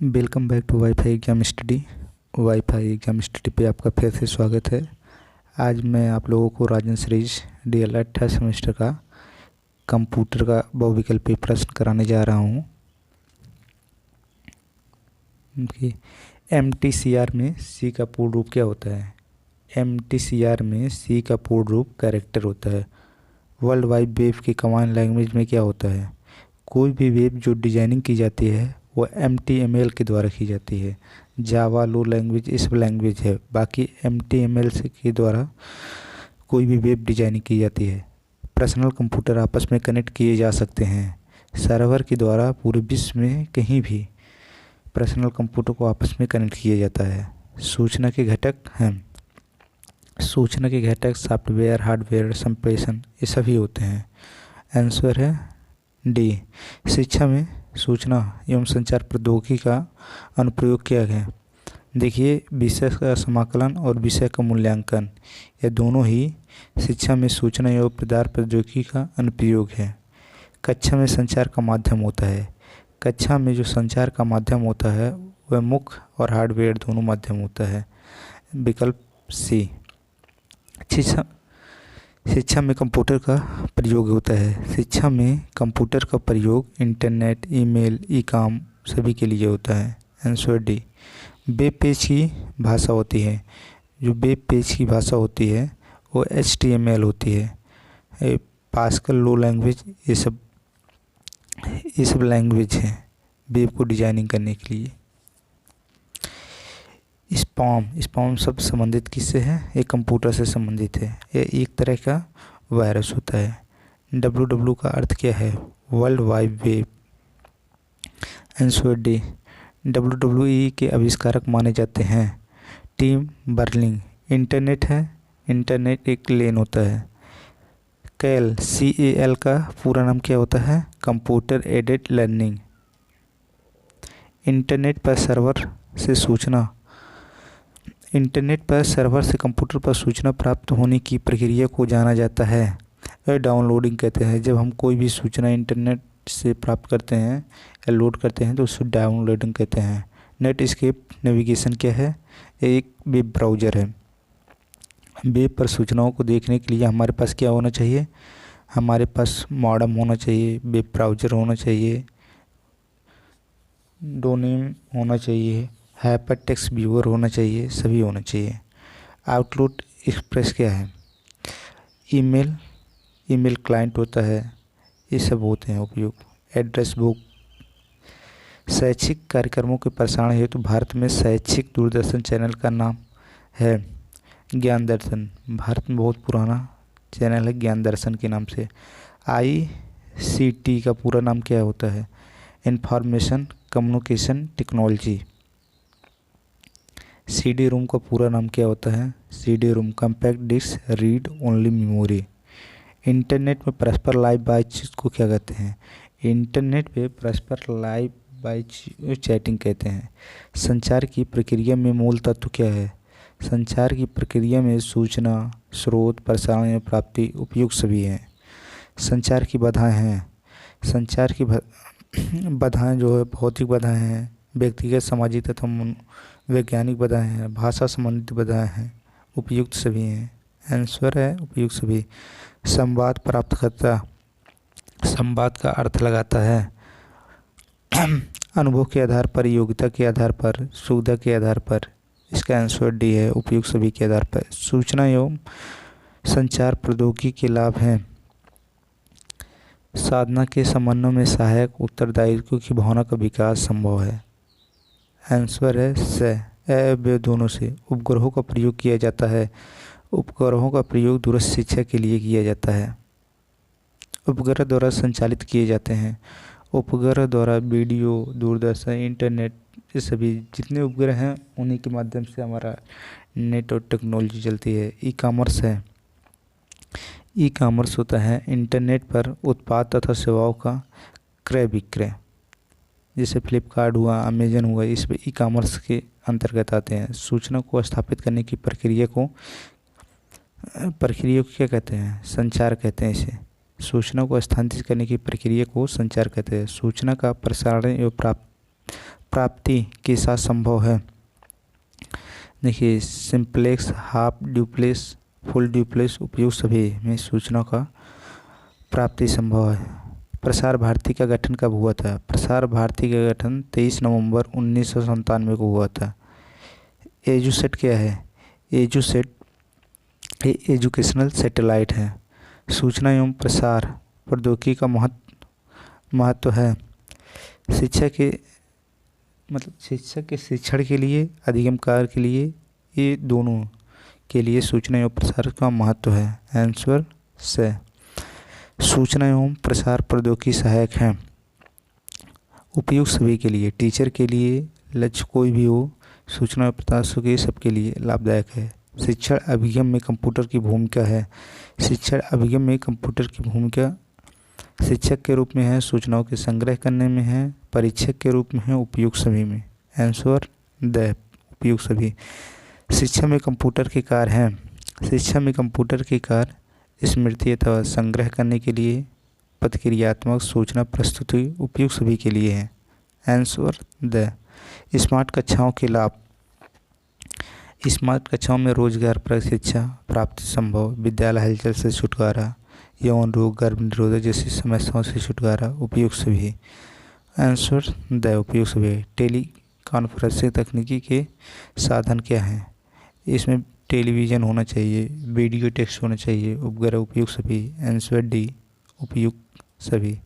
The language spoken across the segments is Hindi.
Welcome back to WiFi exam study. WiFi exam study पे आपका फिर से स्वागत है। आज मैं आप लोगों को राजन सीरीज डीएलएड थर्ड सेमेस्टर का कंप्यूटर का बहुविकल्पी प्रश्न कराने जा रहा हूँ कि एमटीसीआर में सी का पूर्ण रूप क्या होता है। एमटीसीआर में सी का पूर्ण रूप कैरेक्टर होता है। वर्ल्ड वाइड वेब की कमांड लैंग्वेज में क्या होता है। कोई भी वेब जो डिजाइनिंग की जाती है वो एमटीएमएल के द्वारा की जाती है। जावा लो लैंग्वेज इस लैंग्वेज है, बाकी एमटीएमएल से के द्वारा कोई भी वेब डिजाइनिंग की जाती है। पर्सनल कंप्यूटर आपस में कनेक्ट किए जा सकते हैं। सर्वर के द्वारा पूरे विश्व में कहीं भी पर्सनल कंप्यूटर को आपस में कनेक्ट किया जाता है। सूचना के घटक हैं। सूचना के घटक सॉफ्टवेयर, हार्डवेयर, संप्रेषण ये सभी होते हैं। आंसर है डी। शिक्षा में सूचना एवं संचार प्रौद्योगिकी का अनुप्रयोग किया गया। देखिए, विषय का समाकलन और विषय का मूल्यांकन ये दोनों ही शिक्षा में सूचना एवं प्रचार प्रौद्योगिकी का अनुप्रयोग है। कक्षा में संचार का माध्यम होता है। कक्षा में जो संचार का माध्यम होता है वह मुख्य और हार्डवेयर दोनों माध्यम होता है। विकल्प सी। शिक्षा में कंप्यूटर का प्रयोग होता है। शिक्षा में कंप्यूटर का प्रयोग इंटरनेट, ईमेल, ई-काम सभी के लिए होता है। Answer D. वेब पेज की भाषा होती है। जो वेब पेज की भाषा होती है वो HTML होती है। पास्कल, लो लैंग्वेज ये सब लैंग्वेज है वेब को डिजाइनिंग करने के लिए। स्पैम शब्द संबंधित किससे है। ये कंप्यूटर से संबंधित है। ये एक तरह का वायरस होता है। WW का अर्थ क्या है। World wide web. Answer D. WWE के आविष्कारक माने जाते हैं टिम बर्निंग। इंटरनेट है। इंटरनेट एक लेन होता है। CAL का पूरा नाम क्या होता है। Computer aided learning. इंटरनेट पर सर्वर से कंप्यूटर पर सूचना प्राप्त होने की प्रक्रिया को जाना जाता है डाउनलोडिंग कहते हैं। जब हम कोई भी सूचना इंटरनेट से प्राप्त करते हैं या लोड करते हैं तो उसको डाउनलोडिंग कहते हैं। नेटस्केप नेविगेशन क्या है। एक वेब ब्राउज़र है। वेब पर सूचनाओं को देखने के लिए हमारे पास क्या होना चाहिए। हमारे पास मॉडेम होना चाहिए, वेब ब्राउज़र होना चाहिए, डोमेन होना चाहिए, हाइपर टेक्स्ट व्यूअर होना चाहिए, सभी होना चाहिए। आउटलुक एक्सप्रेस क्या है। ईमेल क्लाइंट होता है। ये सब होते हैं उपयोग। Address book. शैक्षिक कार्यक्रमों के प्रसारण हेतु भारत में शैक्षिक दूरदर्शन चैनल का नाम है ज्ञान दर्शन। भारत में बहुत पुराना चैनल है ज्ञान दर्शन के नाम से। ICT का पूरा नाम क्या होता है। Information communication technology. CD ROM का पूरा नाम क्या होता है। CD ROM compact disc read only memory. Internet में परस्पर लाइव बातचीत को क्या कहते हैं। इंटरनेट पे परस्पर लाइव बातचीत चैटिंग कहते हैं। संचार की प्रक्रिया में मूल तत्व क्या है। संचार की प्रक्रिया में सूचना, स्रोत, प्रसारण या प्राप्ति उपयुक्त सभी हैं। संचार की बाधाएं हैं। संचार की बाधाएं जो है भौतिक बाधाएं हैं, व्यक्तिगत, सामाजिक तथा वैज्ञानिक बाधाएं हैं, भाषा संबंधित बाधाएं हैं, उपयुक्त सभी हैं। आंसर है उपयुक्त सभी। संवाद प्राप्तकर्ता संवाद का अर्थ लगाता है अनुभव के आधार पर, योग्यता के आधार पर, सुविधा के आधार पर। इसका आंसर डी है उपयुक्त सभी के आधार पर। सूचना एवं संचार प्रौद्योगिकी के लाभ हैं। साधना के समन्वय में सहायक उत्तरदायित्व की भावना का विकास संभव है। आंसर है स दोनों से। उपग्रहों का प्रयोग किया जाता है। उपग्रहों का प्रयोग दूरस्थ शिक्षा के लिए किया जाता है। उपग्रह द्वारा संचालित किए जाते हैं। उपग्रह द्वारा वीडियो, दूरदर्शन, इंटरनेट ये सभी जितने उपग्रह हैं उन्हीं के माध्यम से हमारा नेट और टेक्नोलॉजी चलती है। ई-कॉमर्स है। ई-कॉमर्स होता है इंटरनेट पर उत्पाद तथा सेवाओं का क्रय विक्रय। जैसे फ्लिपकार्ट हुआ, अमेजन हुआ, इस ई-कॉमर्स के अंतर्गत आते हैं। सूचना को स्थापित करने की प्रक्रिया को क्या कहते हैं। संचार कहते हैं इसे। सूचना को स्थानांतरित करने की प्रक्रिया को संचार कहते हैं। सूचना का प्रसारण एवं प्राप्ति के साथ संभव है। देखिए, simplex, half duplex, full duplex उपयुक्त सभी में सूचना का प्राप्ति संभव है। प्रसार भारती का गठन कब हुआ था? प्रसार भारती का गठन 23 नवंबर 1997 को हुआ था। एजुसेट क्या है? एजुसेट एजुकेशनल सैटेलाइट है। सूचना एवं प्रसार प्रौद्योगिकी का महत्व है। शिक्षक के शिक्षण के लिए, अधिगम कार्य के लिए, ये दोनों के लिए सूचना एवं प्रसार का महत्व है। आंसर से सूचना एवं प्रसार प्रौद्योगिकी सहायक है, उपयुक्त सभी के लिए, टीचर के लिए, लक्ष्य कोई भी हो, सूचना एवं प्रसार के सबके लिए लाभदायक है। शिक्षण अभिगम में कंप्यूटर की भूमिका है। शिक्षण अभिगम में कंप्यूटर की भूमिका शिक्षक के रूप में है, सूचनाओं के संग्रह करने में है, परीक्षक के रूप में है, उपयुक्त सभी में। आंसर द उपयुक्त सभी। शिक्षा में कंप्यूटर के कार्य हैं। शिक्षा में कंप्यूटर के कार्य स्मृति अथवा संग्रह करने के लिए, प्रतिक्रियात्मक सूचना प्रस्तुति उपयुक्त सभी के लिए है। आंसर द स्मार्ट कक्षाओं के लाभ। स्मार्ट कक्षाओं में रोजगारपरक शिक्षा प्राप्ति संभव, विद्यालय हलचल से छुटकारा, यौन रोग, गर्भ निरोधक जैसी समस्याओं से छुटकारा, उपयुक्त सभी। आंसर द उपयुक्त सभी। टेली कॉन्फ्रेंसिंग तकनीकी के साधन क्या हैं? इसमें टेलीविज़न होना चाहिए, वीडियो टेक्स्ट होना चाहिए, उपग्रह, उपयुक्त सभी। आंसर डी उपयुक्त सभी।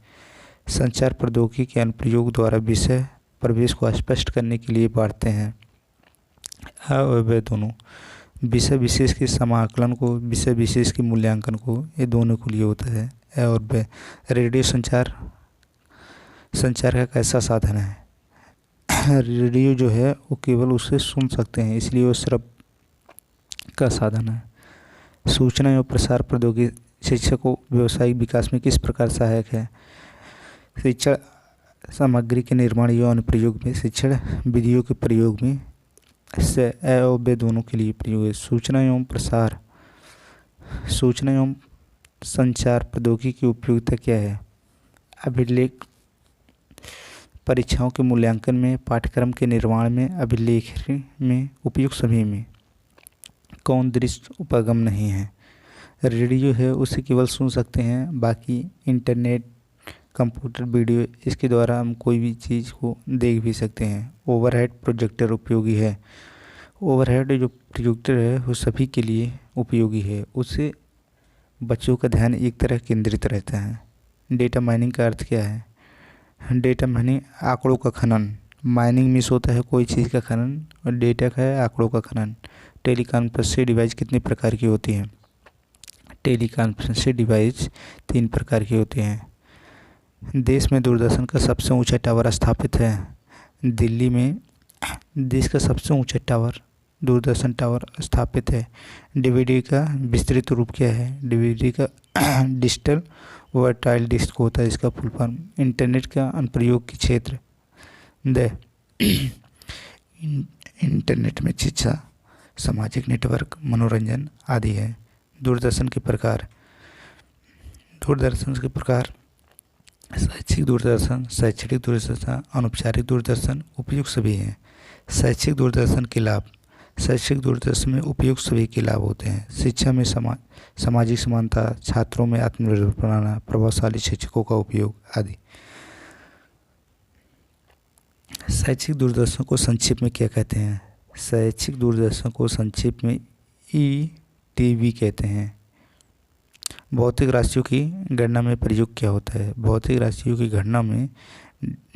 संचार प्रौद्योगिकी के अनुप्रयोग द्वारा विषय प्रवेश को स्पष्ट करने के लिए बढ़ते हैं। अ और ब दोनों, विषय विशेष के समाकलन को, विषय विशेष के मूल्यांकन को, ये दोनों के लिए होता है। अ और ब। रेडियो संचार का कैसा साधन है? रेडियो जो है वो केवल उसे सुन सकते हैं, इसलिए वो सिर्फ का साधन है। सूचना एवं प्रसार प्रौद्योगिकी शिक्षा को व्यावसायिक विकास में किस प्रकार सहायक है? शिक्षण सामग्री के निर्माण एवं अनुप्रयोग में, शिक्षण विधियों के प्रयोग में, से अ और ब दोनों के लिए प्रयोग है। सूचना एवं संचार प्रौद्योगिकी की उपयोगिता क्या है? अभिलेख, परीक्षाओं के मूल्यांकन में, पाठ्यक्रम के निर्माण में, अभिलेख में, उपयुक्त सभी में। कौन दृश्य उपगम नहीं है? रेडियो है उसे केवल सुन सकते हैं, बाकी इंटरनेट, कंप्यूटर, वीडियो, इसके द्वारा हम कोई भी चीज़ को देख भी सकते हैं। ओवरहेड प्रोजेक्टर उपयोगी है। ओवरहेड जो प्रोजेक्टर है वो सभी के लिए उपयोगी है, उससे बच्चों का ध्यान एक तरह केंद्रित रहता है। डेटा माइनिंग का अर्थ क्या है? डेटा माइनिंग आंकड़ों का खनन। माइनिंग मिस होता है कोई चीज़ का खनन, और डेटा का है आंकड़ों का खनन। टेलीकॉन्फ्रेंसिंग डिवाइस कितने प्रकार की होती हैं? टेलीकॉन्फ्रेंसिंग डिवाइस 3 प्रकार की होती हैं। देश में दूरदर्शन का सबसे ऊंचा टावर स्थापित है। दिल्ली में देश का सबसे ऊंचा टावर, दूरदर्शन टावर स्थापित है। डीवीडी का विस्तृत रूप क्या है? डीवीडी का डिजिटल वर्टाइल डिस्क होता है, इसका फुल फॉर्म। इंटरनेट का अनुप्रयोग के क्षेत्र। द इंटरनेट में शिक्षा, सामाजिक नेटवर्क, मनोरंजन आदि है। दूरदर्शन के प्रकार। शैक्षिक दूरदर्शन, शैक्षणिक दूरदर्शन, अनौपचारिक दूरदर्शन, उपयुक्त सभी हैं। शैक्षिक दूरदर्शन के लाभ। शैक्षिक दूरदर्शन में उपयुक्त सभी के लाभ होते हैं। शिक्षा में सामाजिक समानता, छात्रों में आत्मनिर्भर बनाना, प्रभावशाली शिक्षकों का उपयोग आदि। शैक्षिक दूरदर्शन को संक्षेप में क्या कहते हैं? शैक्षिक दूरदर्शन को संक्षेप में ETV कहते हैं। भौतिक राशियों की गणना में प्रयोग क्या होता है? भौतिक राशियों की गणना में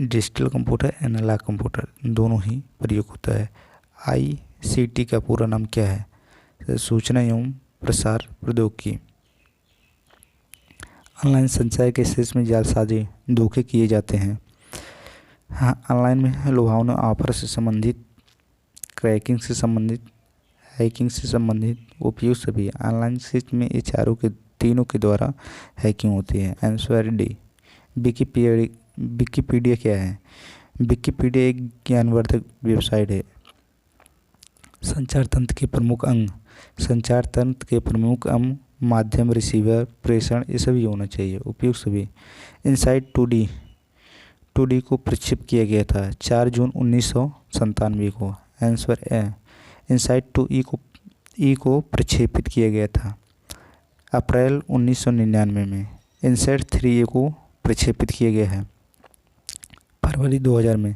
डिजिटल कंप्यूटर, एनालॉग कंप्यूटर दोनों ही प्रयोग होता है। ICT का पूरा नाम क्या है? सूचना एवं प्रसार प्रौद्योगिकी। ऑनलाइन संचार के क्षेत्र में जालसाजी, धोखे किए जाते हैं। हाँ, ऑनलाइन में लुभावना ऑफर से संबंधित, क्रैकिंग से संबंधित, हैकिंग से संबंधित, उपयुक्त सभी। ऑनलाइन क्षेत्र में ये तीनों के द्वारा हैकिंग होती है। Answer D. विकिपीडिया क्या है? विकिपीडिया एक ज्ञानवर्धक वेबसाइट है। संचार तंत्र के प्रमुख अंग, माध्यम, रिसीवर, प्रेषण, ये सभी होना चाहिए, उपयुक्त सभी। इनसाइट 2D 2D को प्रक्षेप किया गया था? 4 जून 1997 को। Answer A. इनसाइट 2E को प्रक्षेपित किया गया था अप्रैल 1999 में। इनसाइट 3A को प्रक्षेपित किया गया है फरवरी 2000 में।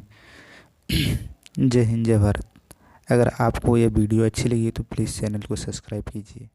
जय हिंद, जय भारत। अगर आपको यह वीडियो अच्छी लगी तो प्लीज़ चैनल को सब्सक्राइब कीजिए।